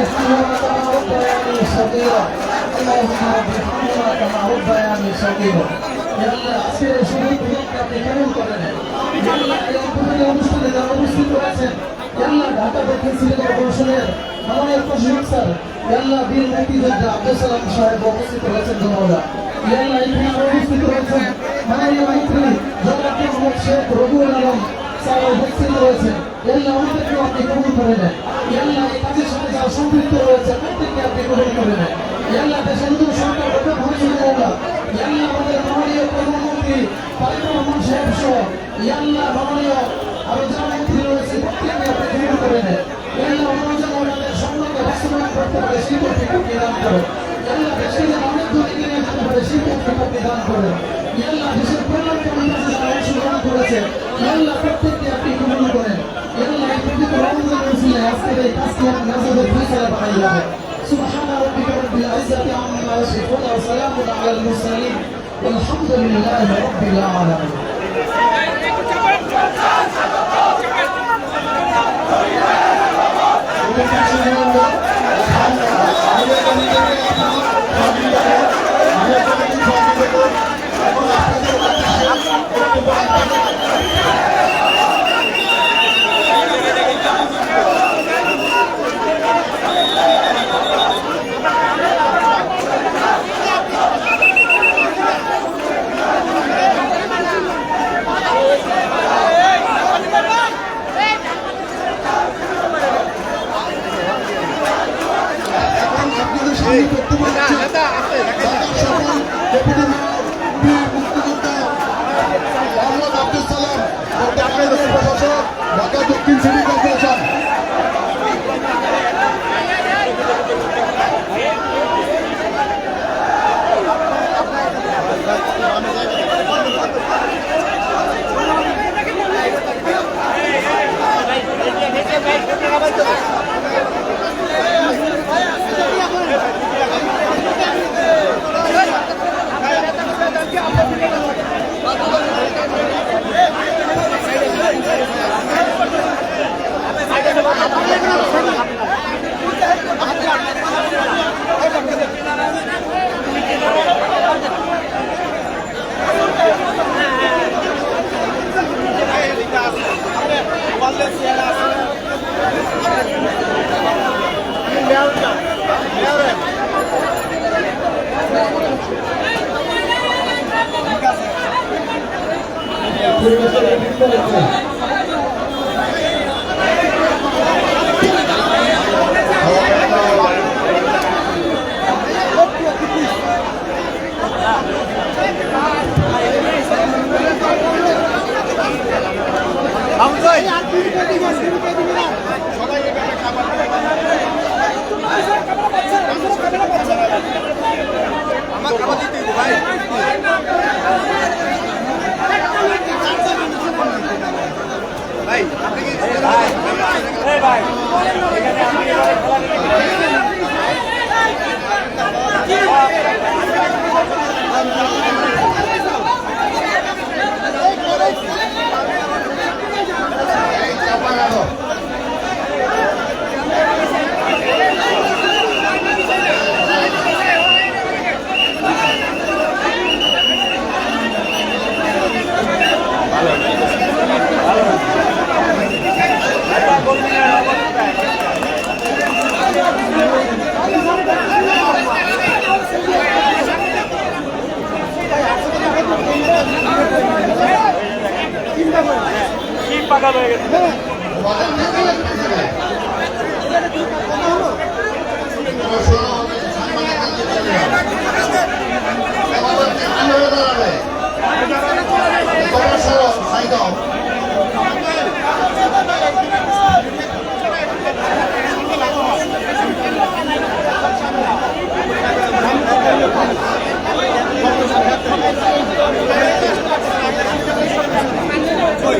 ارحمهما كما ربياني صغيرا اللهم رب ارحمهما كما ربياني صغيرا يا الله আজকের শুরু থেকে আপনি কেমন করেন يا الله এই অপরাধী অনুষ্ঠানে যারা উপস্থিত আছেন يا الله ঢাকা দক্ষিণ সিলেট কর্পোরেশনের মাননীয় প্রশাসক স্যার يا الله বীর মুক্তিযোদ্ধা আব্দুল সালাম সাহেব উপস্থিত হয়েছেন ধন্যবাদ يا الله এখানে উপস্থিত হয়েছেন মাননীয় মন্ত্রী জনাব মোহাম্মদ শেখ রবিউল আলম স্যার উপস্থিত রয়েছেন يا الله আমাদেরকে আপনি কবুল করে নেন يا الله এই কাজের সাথে যারা সম্পৃক্ত রয়েছে প্রত্যেককে আপনি কবুল করে নেন يا الله দেশের নতুন সরকার গঠন হয়েছে আল্লাহ يا الله আমাদের মাননীয় প্রধানমন্ত্রী তারেক রহমান সাহেব সহ يا الله মাননীয় আরো যারা মন্ত্রী রয়েছে প্রত্যেককে আপনি কবুল করে নেন يا الله আমরা যেন আমাদের স্বপ্নকে বাস্তবায়ন করতে পারে সেই তৌফিক আপনি দান করুন يا الله দেশকে যেন অনেক দূর এগিয়ে নিয়ে যেতে পারে সেই তৌফিক আপনি দান করুন يا الله দেশের কল্যাণকে আমাদের যারা অংশগ্রহণ করেছে يا الله প্রত্যেককে আপনি কবুল করেন يا الله এই পবিত্র রমজানের উসিলায় আজকের এই কাজকে আপনি নাজাতের ফয়সালা বানাই রাখেন سبحان ربك رب العزة عما يصفون وسلام على المرسلين والحمد لله رب العالمين আব্দুল সালাম প্রশাসক ঢাকা দক্ষিণ সিটি কর্পোরেশন Oi.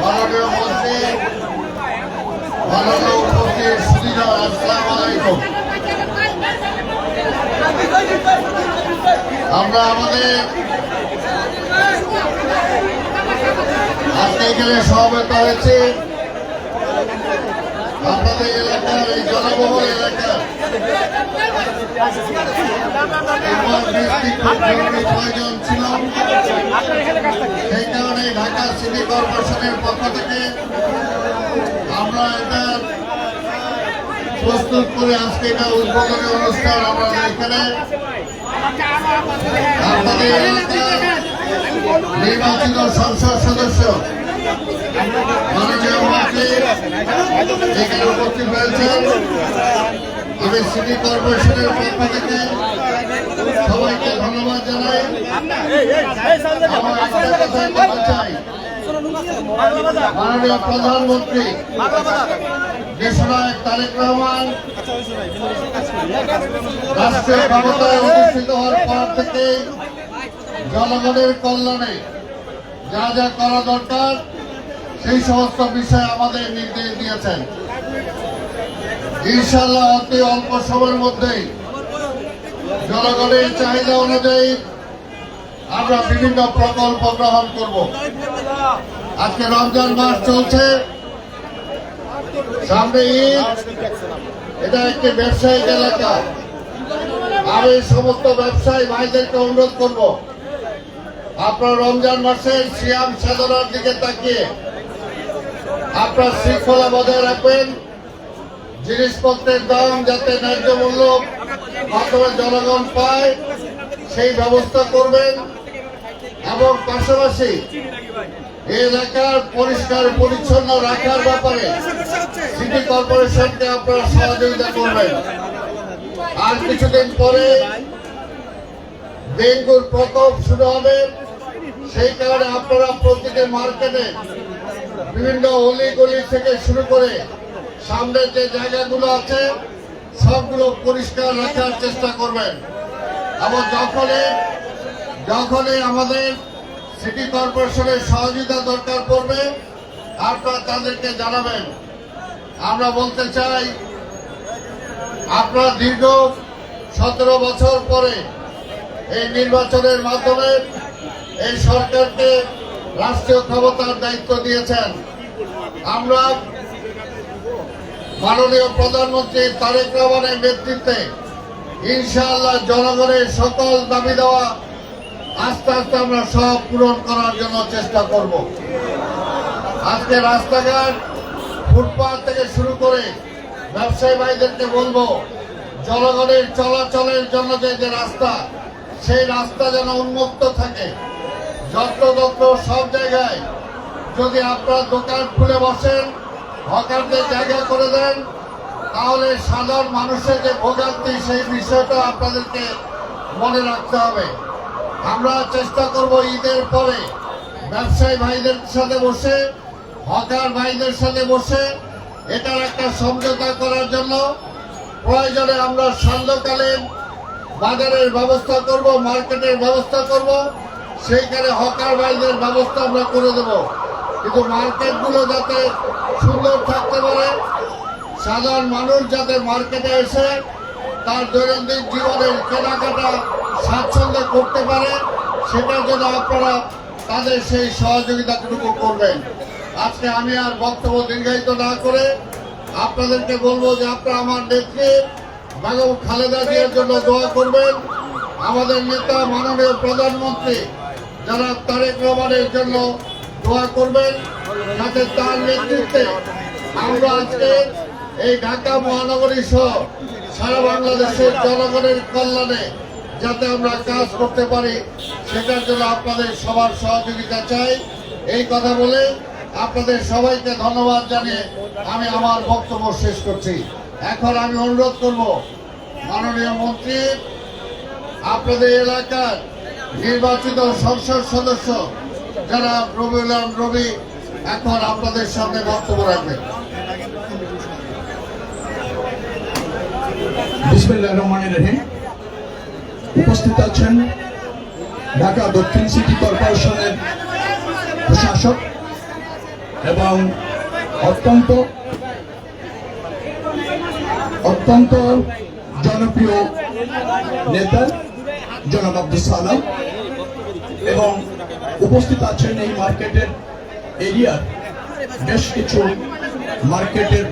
মাননীয় মন্ত্রী, মাননীয় উপস্থিত সুধীরা, আসসালামু আলাইকুম। আমরা আমাদের আজকে এখানে সমবেত হয়েছে আপনাদের এলাকার এই জনবহুল এলাকার প্রয়োজন ছিল। সেই কারণে ঢাকা সিটি কর্পোরেশনের পক্ষ থেকে আমরা এটা প্রস্তুত করে আজকে এটা উদ্বোধনী অনুষ্ঠান আমরা এখানে আপনাদের এলাকার নির্বাচিত সংসদ সদস্য মাননীয় মন্ত্রী এখানে উপস্থিত হয়েছেন। আমি সিটি কর্পোরেশনের পক্ষ থেকে সবাইকে ধন্যবাদ জানাই। আমার একটা কথাই বলতে চাই, মাননীয় প্রধানমন্ত্রী দেশনায়ক তারেক রহমান রাষ্ট্রীয় ক্ষমতায় অধিষ্ঠিত হওয়ার পর থেকে জনগণের কল্যাণে যা যা করা দরকার সেই সমস্ত বিষয়ে আমাদের নির্দেশ দিয়েছেন। ইনশাআল্লাহ অতি অল্প সময়ের মধ্যেই জনগণের চাহিদা অনুযায়ী আমরা বিভিন্ন প্রকল্প গ্রহণ করব। আজকে রমজান মাস চলছে, সামনে ঈদ, এটা একটি ব্যবসায়িক এলাকা। আমি সমস্ত ব্যবসায়ী ভাইদেরকে অনুরোধ করব, আপনার রমজান মাসের সিয়াম সাধনার দিকে তাকিয়ে আপনার শৃঙ্খলা বজায় রাখবেন। জিনিসপত্রের দাম যাতে ন্যায্য মূল্য মাধ্যমে জনগণ পায় সেই ব্যবস্থা করবেন এবং পাশাপাশি এলাকার পরিষ্কার পরিচ্ছন্ন রাখার ব্যাপারে সিটি কর্পোরেশনকে আপনারা সহযোগিতা করবেন। আর কিছুদিন পরে ডেঙ্গুর প্রকোপ শুরু হবে, সেই কারণে আপনারা প্রতিটি মার্কেটে বিভিন্ন অলিগলি থেকে শুরু করে সামনের যে জায়গাগুলো আছে সবগুলো পরিষ্কার রাখার চেষ্টা করবেন। এবং যখনই আমাদের সিটি কর্পোরেশনের সহযোগিতা দরকার পড়বে আপনারা তাদেরকে জানাবেন। আমরা বলতে চাই, আপনারা দীর্ঘ 17 বছর পরে এই নির্বাচনের মাধ্যমে এই সরকারকে রাষ্ট্রীয় ক্ষমতার দায়িত্ব দিয়েছেন। আমরা মাননীয় প্রধানমন্ত্রী তারেক রহমানের নেতৃত্বে ইনশাআল্লাহ জনগণের সকল দাবি দেওয়া আস্তে আস্তে আমরা সব পূরণ করার জন্য চেষ্টা করব। আজকে রাস্তাঘাট, ফুটপাথ থেকে শুরু করে ব্যবসায়ী ভাইদেরকে বলবো, জনগণের চলাচলের জন্য যে রাস্তা, সেই রাস্তা যেন উন্মুক্ত থাকে। যত্রতত্র সব জায়গায় যদি আপনারা দোকান খুলে বসেন, হকারদের জায়গা করে দেন, তাহলে সাধারণ মানুষের যে ভোগান্তি সেই বিষয়টা আপনাদেরকে মনে রাখতে হবে। আমরা চেষ্টা করব ঈদের পরে ব্যবসায়ী ভাইদের সাথে বসে, হকার ভাইদের সাথে বসে এটার একটা সমঝোতা করার জন্য প্রয়োজনে আমরা সান্ধ্যকালীন বাজারের ব্যবস্থা করব, মার্কেটের ব্যবস্থা করব, সেইখানে হকার ভাইদের ব্যবস্থা আমরা করে দেব। কিন্তু মার্কেটগুলো যাতে সুন্দর থাকতে পারে, সাধারণ মানুষ যাতে মার্কেটে এসে তার দৈনন্দিন জীবনের কেনাকাটা স্বাচ্ছন্দ্যে করতে পারে, সেটার জন্য আপনারা তাদের সেই সহযোগিতাটুকু করবেন। আজকে আমি আর বক্তব্য দীর্ঘায়িত না করে আপনাদেরকে বলবো যে আপনারা আমার নেত্রী বেগম খালেদা জিয়ার জন্য দোয়া করবেন। আমাদের নেতা মাননীয় প্রধানমন্ত্রী যারা তারেক রহমানের জন্য দোয়া করবেন, যাতে তার নেতৃত্বে আমরা আজকে এই ঢাকা মহানগরী সহ সারা বাংলাদেশের জনগণের কল্যাণে যাতে আমরা কাজ করতে পারি, সেটার জন্য আপনাদের সবার সহযোগিতা চাই। এই কথা বলে আপনাদের সবাইকে ধন্যবাদ জানিয়ে আমি আমার বক্তব্য শেষ করছি। এখন আমি অনুরোধ করব মাননীয় মন্ত্রী, আপনাদের এলাকার নির্বাচিত সংসদ সদস্য যারা রবিউল আলম রবি এখন আপনাদের সামনে বক্তব্য রাখবেন। বিসমিল্লাহির রহমানির রহিম। উপস্থিত আছেন ঢাকা দক্ষিণ সিটি কর্পোরেশনের প্রশাসক এবং অত্যন্ত অত্যন্ত জনপ্রিয় নেতা জনাব আব্দুল সালাম, এবং উপস্থিত আছেন এই মার্কেটের এরিয়ার বেশ কিছু মার্কেটের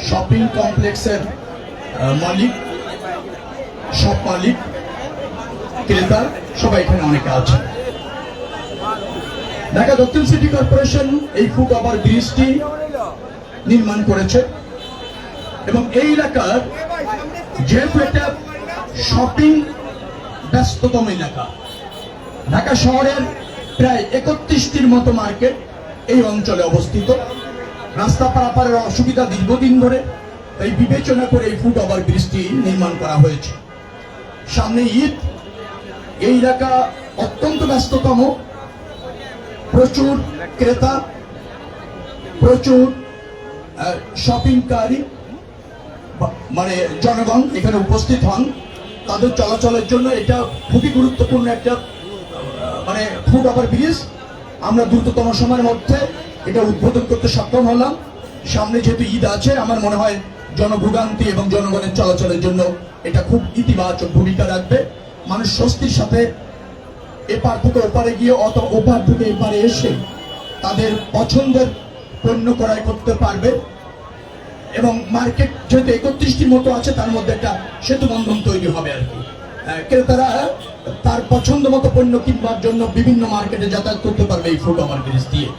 শপিং কমপ্লেক্সের মালিক, সব মালিক, ক্রেতা, সবাই এখানে অনেকে আছেন। ঢাকা দক্ষিণ সিটি কর্পোরেশন এই ফুট ওভার ব্রিজটি নির্মাণ করেছে এবং এই এলাকার যেহেতু একটা শপিং ব্যস্ততম এলাকা, ঢাকা শহরের প্রায় 31টির মতো মার্কেট এই অঞ্চলে অবস্থিত। রাস্তা পারাপারের অসুবিধা দীর্ঘদিন ধরে, এই বিবেচনা করে এই ফুট ওভার ব্রিজটি নির্মাণ করা হয়েছে। সামনে ঈদ, এই এলাকা অত্যন্ত ব্যস্ততম, প্রচুর ক্রেতা, প্রচুর শপিংকারী মানে জনগণ এখানে উপস্থিত হন। তাদের চলাচলের জন্য এটা খুবই গুরুত্বপূর্ণ একটা মানে ফুট ওভার ব্রিজ। আমরা দ্রুততম সময়ের মধ্যে এটা উদ্বোধন করতে সক্ষম হলাম। সামনে যেহেতু ঈদ আছে, আমার মনে হয় জনভোগান্তি এবং জনগণের চলাচলের জন্য এটা খুব ইতিবাচক ভূমিকা রাখবে। মানুষ স্বস্তির সাথে এপার থেকে ওপারে গিয়ে অথবা ওপার থেকে এপারে এসে তাদের পছন্দের পণ্য ক্রয় করতে পারবে এবং মার্কেট যেহেতু 31টির মতো আছে, তার মধ্যে একটা সেতু বন্ধন তৈরি হবে আর কি। ক্রেতারা তার পছন্দ মতো পণ্য কিনবার জন্য বিভিন্ন মার্কেটে যাতায়াত করতে পারবে এই ফুট ওভার ব্রিজ দিয়ে,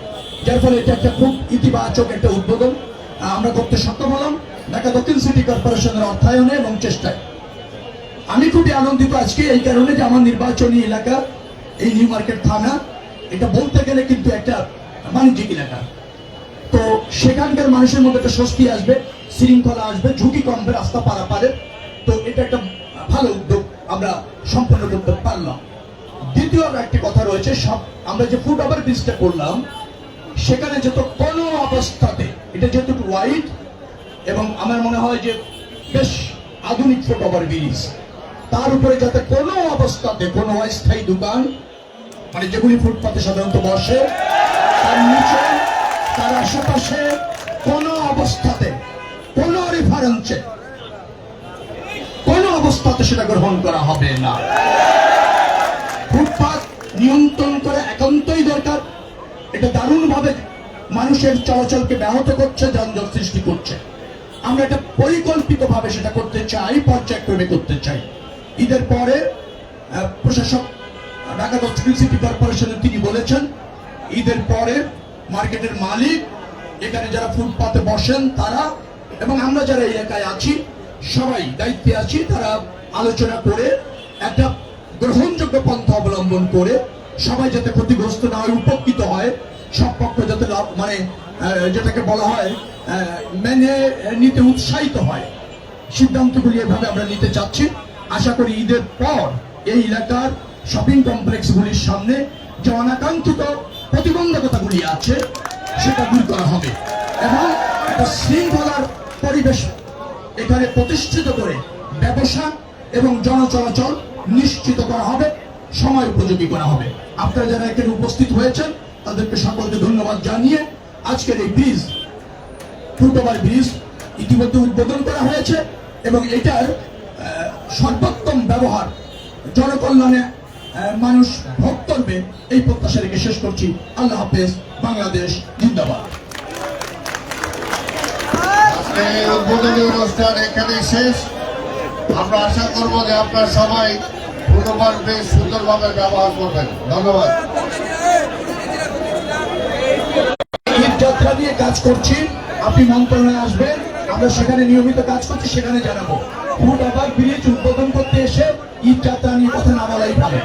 যার ফলে এটা একটা খুব ইতিবাচক একটা উদ্বোধন আমরা করতে সক্ষম হলাম ঢাকা দক্ষিণ সিটি কর্পোরেশনের অর্থায়নে এবং চেষ্টায়। আমি খুবই আনন্দিত আজকে এই কারণে যে আমার নির্বাচনী এলাকা এই নিউ মার্কেট থানা, এটা বলতে গেলে কিন্তু একটা বাণিজ্যিক এলাকা। তো সেখানকার মানুষের মধ্যে একটা স্বস্তি আসবে, শৃঙ্খলা আসবে, ঝুঁকি কমবে রাস্তা পারাপারে। তো এটা একটা ভালো উদ্যোগ আমরা সম্পন্ন করতে পারলাম। দ্বিতীয় একটি কথা রয়েছে, সব আমরা যে ফুট ওভার ব্রিজটা করলাম সেখানে যেহেতু কোনো অবস্থাতে এটা যেহেতু ওয়াইড এবং আমার মনে হয় যে বেশ আধুনিক ফুট ওভার ব্রিজ, তার উপরে যাতে কোনো অবস্থাতে কোনো অস্থায়ী দোকান মানে যেগুলি ফুটপাতে সাধারণত বসে তার নিচে তার আশেপাশে কোনো অবস্থাতে কোনো রেফারেন্সে কোনো অবস্থাতে সেটা গ্রহণ করা হবে না। ফুটপাত নিয়ন্ত্রণ করা একান্তই দরকার। এটা দারুণভাবে মানুষের চলাচলকে ব্যাহত করছে, যানজট সৃষ্টি করছে। আমরা এটা পরিকল্পিতভাবে সেটা করতে চাই, পর্যায়ক্রমে করতে চাই। ঈদের পরে প্রশাসক ঢাকা দক্ষিণ সিটি কর্পোরেশনের তিনি বলেছেন ঈদের পরে মার্কেটের মালিক, এখানে যারা ফুটপাতে বসেন তারা এবং আমরা যারা এই এলাকায় আছি সবাই দায়িত্বে আছি, তারা আলোচনা করে একটা গ্রহণযোগ্য পন্থা অবলম্বন করে সবাই যাতে ক্ষতিগ্রস্ত না হয়, উপকৃত হয়, সব পক্ষ যাতে লাভ মানে যেটাকে বলা হয় মেনে নিতে উৎসাহিত হয়, সিদ্ধান্তগুলি এভাবে আমরা নিতে চাচ্ছি। আশা করি ঈদের পর এই এলাকার শপিং কমপ্লেক্সগুলির সামনে যে অনাকাঙ্ক্ষিত প্রতিবন্ধকতাগুলি আছে সেটা দূর করা হবে এবং একটা শৃঙ্খলার পরিবেশ এখানে প্রতিষ্ঠিত করে ব্যবসা এবং জনচলাচল নিশ্চিত করা হবে, সময় উপযোগী করা হবে। আপনারা যারা এখানে উপস্থিত হয়েছেন তাদেরকে সকলকে ধন্যবাদ জানিয়ে আজকের এই ব্রিজ ফুট ওভার ব্রিজ ইতিমধ্যে উদ্বোধন করা হয়েছে এবং এটার সর্বোত্তম ব্যবহার জনকল্যাণে মানুষ ভোগ করবে এই প্রত্যাশা রেখে শেষ করছি। আল্লাহ হাফেজ। বাংলাদেশ জিন্দাবাদ। এই উদ্বোধনী অনুষ্ঠান এখানে শেষ। আমরা আশা করব যে আপনারা সবাই ফুট ওভার ব্রিজ সুন্দরভাবে ব্যবহার করবেন। ধন্যবাদ। ঈদ যাত্রা নিয়ে কাজ করছি, আপনি মন্ত্রণালয়ে আসবেন, আমরা সেখানে নিয়মিত কাজ করছি, সেখানে জানাবো। ফুট ওভার ব্রিজ উদ্বোধন করতে এসে ঈদ যাত্রা নিয়ে কথা না বলাই ভালো।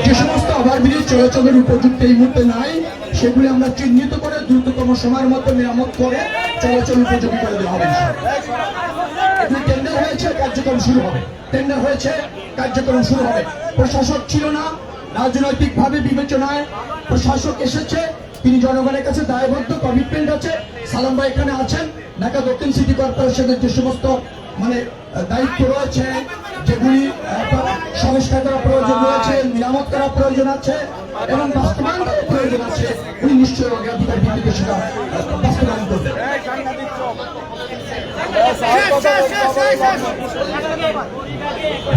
যে সমস্ত ওভারব্রিজ চলাচলের উপযুক্ত এই মুহূর্তে নাই সেগুলি আমরা চিহ্নিত করে দ্রুততম সময়ের মধ্যে মেরামত করে চলাচল উপযোগী করে দেওয়া হবে। এগুলি টেন্ডার হয়েছে, কার্যক্রম শুরু হবে। টেন্ডার হয়েছে, কার্যক্রম শুরু হবে। প্রশাসক ছিল না, রাজনৈতিকভাবে বিবেচনায় প্রশাসক এসেছে, তিনি জনগণের কাছে দায়বদ্ধ, কমিটমেন্ট আছে। সালাম ভাই এখানে আছেন। ঢাকা দক্ষিণ সিটি কর্পোরেশনের যে সমস্ত মানে দায়িত্ব রয়েছে, যেগুলি সংস্কার করা প্রয়োজন রয়েছে, নিরামত করা প্রয়োজন আছে এবং বাস্তবায়ন করা প্রয়োজন আছে, উনি নিশ্চয়ই অগ্রাধিকার ভিত্তিতে সেটা বাস্তবায়ন করবেন।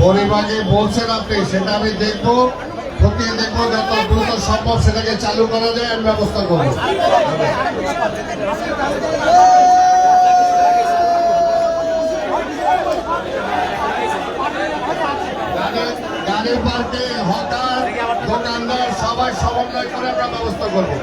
পরিবারে বলছেন আপনি, সেটা আমি দেখবো, খতিয়ে দেখবো, যত দ্রুত সম্ভব সেটাকে চালু করা যায় আমি ব্যবস্থা করবো। গাড়ি পার্কে হকার দোকানদার সবাই সমন্বয় করে আমরা ব্যবস্থা করবো।